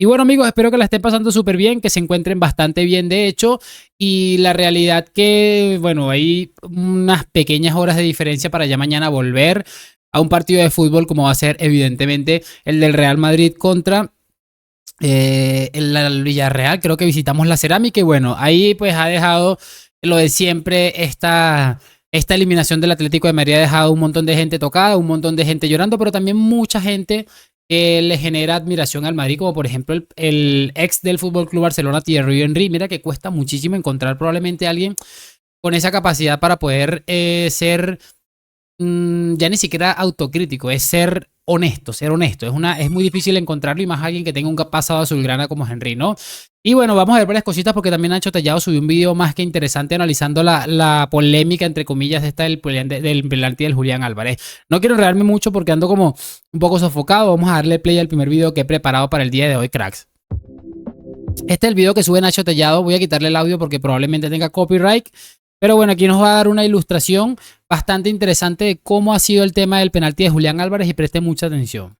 Y bueno, amigos, espero que la estén pasando súper bien, que se encuentren bastante bien, de hecho. Y la realidad que, bueno, hay unas pequeñas horas de diferencia para ya mañana volver a un partido de fútbol como va a ser evidentemente el del Real Madrid contra el Villarreal. Creo que visitamos la Cerámica y bueno, ahí pues ha dejado lo de siempre esta eliminación del Atlético de Madrid. Ha dejado un montón de gente tocada, un montón de gente llorando, pero también mucha gente que le genera admiración al Madrid, como por ejemplo el ex del Fútbol Club Barcelona, Thierry Henry. Mira que cuesta muchísimo encontrar probablemente a alguien con esa capacidad para poder ser ya ni siquiera autocrítico, es ser honesto, ser honesto. Es muy difícil encontrarlo y más alguien que tenga un pasado azulgrana como Henry, ¿no? Y bueno, vamos a ver varias cositas porque también Nacho Tellado subió un video más que interesante analizando la polémica, entre comillas, del penalti del Julián Álvarez. No quiero enredarme mucho porque ando como un poco sofocado. Vamos a darle play al primer video que he preparado para el día de hoy, cracks. Este es el video que sube Nacho Tellado. Voy a quitarle el audio porque probablemente tenga copyright. Pero bueno, aquí nos va a dar una ilustración bastante interesante de cómo ha sido el tema del penalti de Julián Álvarez y preste mucha atención.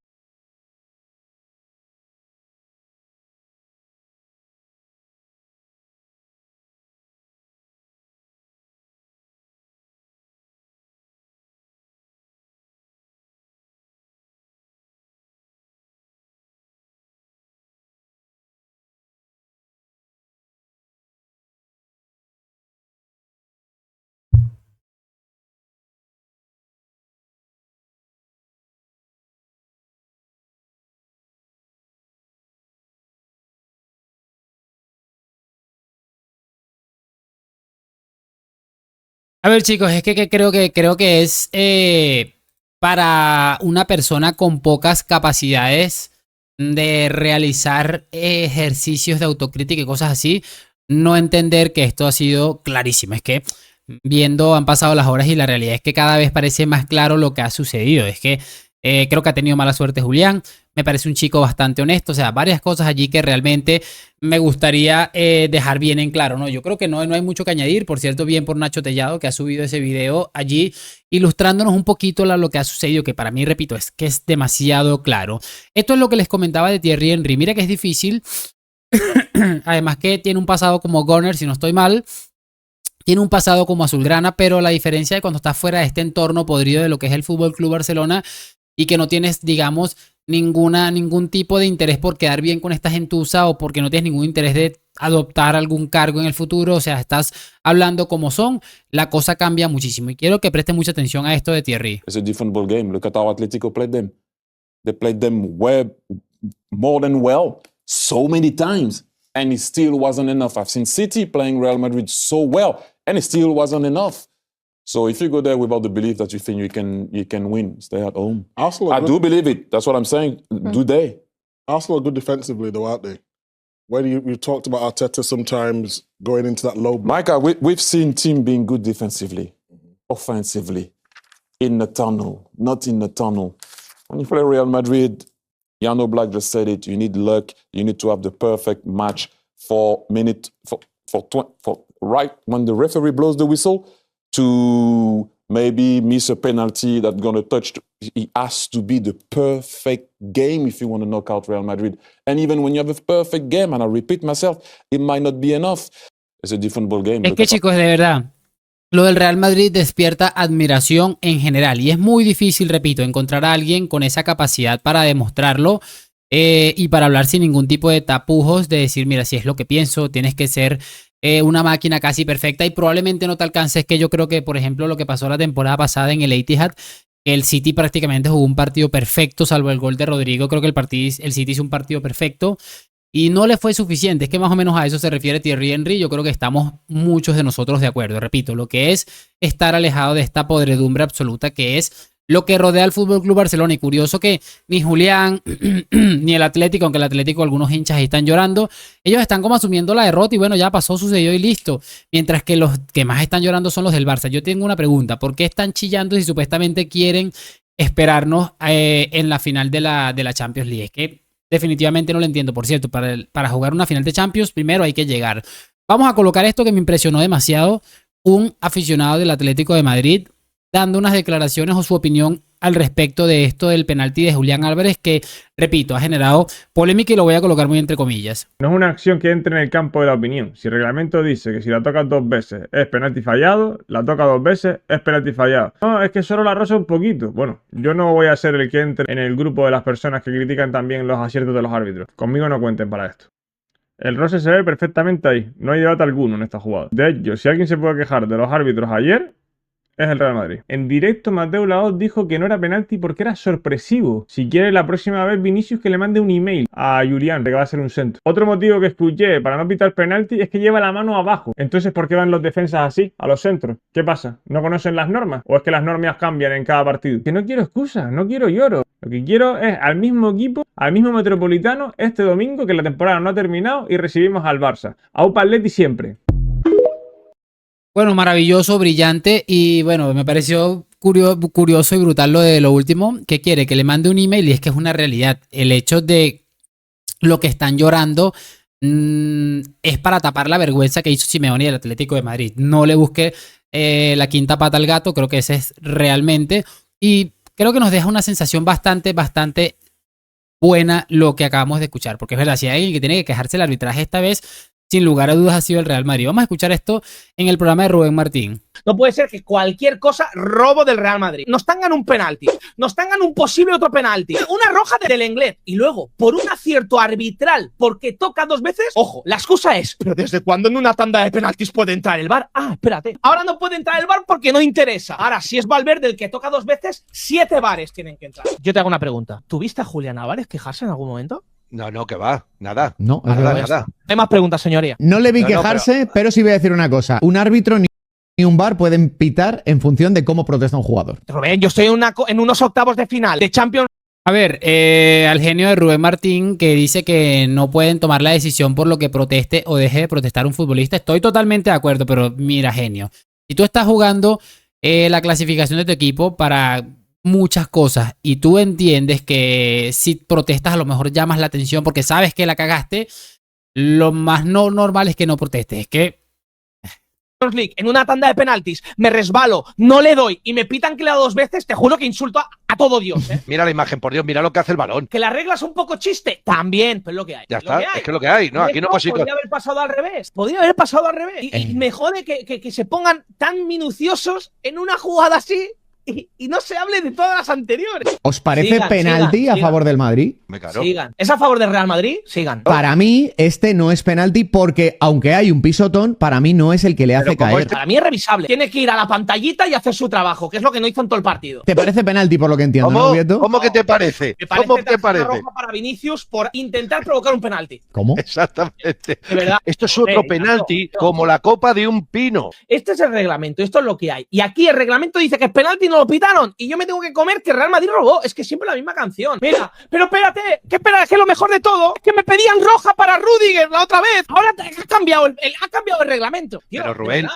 A ver, chicos, es que creo que es para una persona con pocas capacidades de realizar ejercicios de autocrítica y cosas así, no entender que esto ha sido clarísimo. Es que viendo, han pasado las horas y la realidad es que cada vez parece más claro lo que ha sucedido. Es que creo que ha tenido mala suerte Julián. Me parece un chico bastante honesto. O sea, varias cosas allí que realmente me gustaría dejar bien en claro, ¿no? Yo creo que no hay mucho que añadir. Por cierto, bien por Nacho Tellado, que ha subido ese video allí ilustrándonos un poquito lo que ha sucedido, que para mí, repito, es que es demasiado claro. Esto es lo que les comentaba de Thierry Henry. Mira que es difícil. Además que tiene un pasado como Gunner, si no estoy mal. Tiene un pasado como azulgrana, pero la diferencia de cuando estás fuera de este entorno podrido de lo que es el Fútbol Club Barcelona y que no tienes, digamos, ningún tipo de interés por quedar bien con esta gentuza o porque no tienes ningún interés de adoptar algún cargo en el futuro, o sea, estás hablando como son, la cosa cambia muchísimo. Y quiero que presten mucha atención a esto de Thierry. It's a different ball game. Look at how Atletico played them. They played them well, more than well, so many times, and it still wasn't enough. I've seen City playing Real Madrid so well, and it still wasn't enough. So if you go there without the belief that you think you can win, stay at home. Arsenal I do believe it. That's what I'm saying. Do they? Arsenal are good defensively, though, aren't they? When you talked about Arteta sometimes going into that low block. Micah, we've seen team being good defensively, offensively, in the tunnel, not in the tunnel. When you play Real Madrid, Jan Oblak just said it. You need luck. You need to have the perfect match for right when the referee blows the whistle to maybe miss a penalty that's going to touch. It has to be the perfect game if you want to knock out Real Madrid. And even when you have a perfect game, and I repeat myself, it might not be enough. It's a different ball game. Es que, chicos, de verdad, lo del Real Madrid despierta admiración en general y es muy difícil, repito, encontrar a alguien con esa capacidad para demostrarlo y para hablar sin ningún tipo de tapujos, de decir, mira, si es lo que pienso, tienes que ser una máquina casi perfecta y probablemente no te alcances. Que yo creo que, por ejemplo, lo que pasó la temporada pasada en el Etihad, el City prácticamente jugó un partido perfecto, salvo el gol de Rodrigo. Creo que el City hizo un partido perfecto y no le fue suficiente. Es que más o menos a eso se refiere Thierry Henry. Yo creo que estamos muchos de nosotros de acuerdo. Repito, lo que es estar alejado de esta podredumbre absoluta que es lo que rodea al Fútbol Club Barcelona. Y curioso que ni Julián ni el Atlético, aunque el Atlético algunos hinchas ahí están llorando, ellos están como asumiendo la derrota y bueno, ya pasó, sucedió y listo. Mientras que los que más están llorando son los del Barça. Yo tengo una pregunta: ¿por qué están chillando si supuestamente quieren esperarnos en la final de la Champions League? Es que definitivamente no lo entiendo. Por cierto, para jugar una final de Champions primero hay que llegar. Vamos a colocar esto que me impresionó demasiado. Un aficionado del Atlético de Madrid dando unas declaraciones o su opinión al respecto de esto del penalti de Julián Álvarez, que, repito, ha generado polémica y lo voy a colocar muy entre comillas. No es una acción que entre en el campo de la opinión. Si el reglamento dice que si la tocas 2 veces es penalti fallado, la toca 2 veces es penalti fallado. No, es que solo la roza un poquito. Bueno, yo no voy a ser el que entre en el grupo de las personas que critican también los aciertos de los árbitros. Conmigo no cuenten para esto. El roce se ve perfectamente ahí. No hay debate alguno en esta jugada. De hecho, si alguien se puede quejar de los árbitros ayer, es el Real Madrid. En directo, Mateu Laoz dijo que no era penalti porque era sorpresivo. Si quiere, la próxima vez Vinicius que le mande un email a Julián, que va a ser un centro. Otro motivo que escuché para no pitar penalti es que lleva la mano abajo. Entonces, ¿por qué van los defensas así, a los centros? ¿Qué pasa? ¿No conocen las normas? ¿O es que las normas cambian en cada partido? Que no quiero excusas, no quiero lloro. Lo que quiero es al mismo equipo, al mismo Metropolitano, este domingo, que la temporada no ha terminado, y recibimos al Barça. Aupa Atleti siempre. Bueno, maravilloso, brillante y bueno, me pareció curioso y brutal lo de lo último. ¿Qué quiere? Que le mande un email y es que es una realidad. El hecho de lo que están llorando es para tapar la vergüenza que hizo Simeone y el Atlético de Madrid. No le busque la quinta pata al gato, creo que ese es realmente. Y creo que nos deja una sensación bastante buena lo que acabamos de escuchar. Porque es verdad, si hay alguien que tiene que quejarse del arbitraje esta vez, sin lugar a dudas ha sido el Real Madrid. Vamos a escuchar esto en el programa de Rubén Martín. No puede ser que cualquier cosa robo del Real Madrid. Nos tengan un penalti, nos tengan un posible otro penalti, una roja del Lenglet y luego por un acierto arbitral porque toca 2 veces. Ojo, la excusa es, pero ¿desde cuándo en una tanda de penaltis puede entrar el VAR? Ah, espérate. Ahora no puede entrar el VAR porque no interesa. Ahora, si es Valverde el que toca 2 veces, 7 VARes tienen que entrar. Yo te hago una pregunta. ¿Tuviste a Julián Álvarez quejarse en algún momento? No, que va, nada. No, nada. Hay más preguntas, señoría. No le vi quejarse, pero sí voy a decir una cosa. Un árbitro ni un VAR pueden pitar en función de cómo protesta un jugador. Rubén, yo estoy en unos octavos de final de Champions. A ver, al genio de Rubén Martín que dice que no pueden tomar la decisión por lo que proteste o deje de protestar un futbolista. Estoy totalmente de acuerdo, pero mira, genio. Si tú estás jugando la clasificación de tu equipo para muchas cosas y tú entiendes que si protestas a lo mejor llamas la atención porque sabes que la cagaste, lo más no normal es que no protestes. Es que League, en una tanda de penaltis, me resbalo, no le doy y me pitan que le da 2 veces, te juro que insulto a todo Dios, ¿eh? Mira la imagen, por Dios, mira lo que hace el balón. Que la regla es un poco chiste, también, pero es lo que hay. Ya está, es que es lo que hay, ¿no? Aquí no hemos podría haber pasado al revés, podría haber pasado al revés. Y me jode que se pongan tan minuciosos en una jugada así y no se hable de todas las anteriores. ¿Os parece penalti a favor del Madrid? Sigan. ¿Es a favor del Real Madrid? Sigan. Para mí, este no es penalti porque, aunque hay un pisotón, para mí no es el que le hace caer. Para mí es revisable. Tiene que ir a la pantallita y hacer su trabajo, que es lo que no hizo en todo el partido. ¿Te parece penalti por lo que entiendo, ¿Cómo? ¿no, Vieto? ¿Cómo que te parece? ¿Cómo te parece? Roja para Vinicius por intentar provocar un penalti. ¿Cómo? Exactamente. De verdad. Esto es otro penalti como la copa de un pino. Este es el reglamento, esto es lo que hay. Y aquí el reglamento dice que es penalti y no lo pitaron. Y yo me tengo que comer que Real Madrid robó. Es que siempre la misma canción. Mira, pero espérate, que lo mejor de todo es que me pedían roja para Rudiger la otra vez. Ahora ha cambiado el reglamento. Tío, pero Rubén,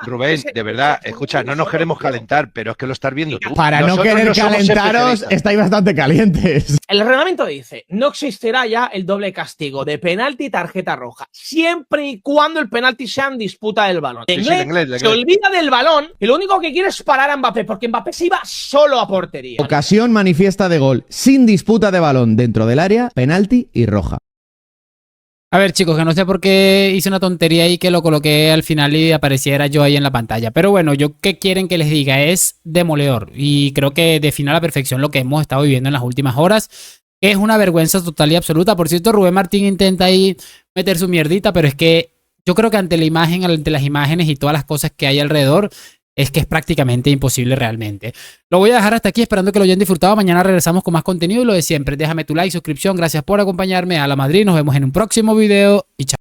de verdad, escucha, no nos queremos calentar, pero es que lo estás viendo tú. Para no querer calentaros, estáis bastante calientes. El reglamento dice, no existirá ya el doble castigo de penalti y tarjeta roja, siempre y cuando el penalti sea en disputa del balón. Lenglet se olvida del balón y lo único que quiere es parar a Mbappé, porque Mbappé se iba solo a portería. Ocasión manifiesta de gol, sin disputa de balón dentro del área, penalti y roja. a ver, chicos, que no sé por qué hice una tontería y que lo coloqué al final y apareciera yo ahí en la pantalla. Pero bueno, yo qué quieren que les diga, es demoledor. Y creo que define a la perfección lo que hemos estado viviendo en las últimas horas. Es una vergüenza total y absoluta. Por cierto, Rubén Martín intenta ahí meter su mierdita, pero es que yo creo que ante la imagen, ante las imágenes y todas las cosas que hay alrededor, es que es prácticamente imposible realmente. Lo voy a dejar hasta aquí esperando que lo hayan disfrutado. Mañana regresamos con más contenido y lo de siempre. Déjame tu like, suscripción. Gracias por acompañarme a la Madrid. Nos vemos en un próximo video y chao.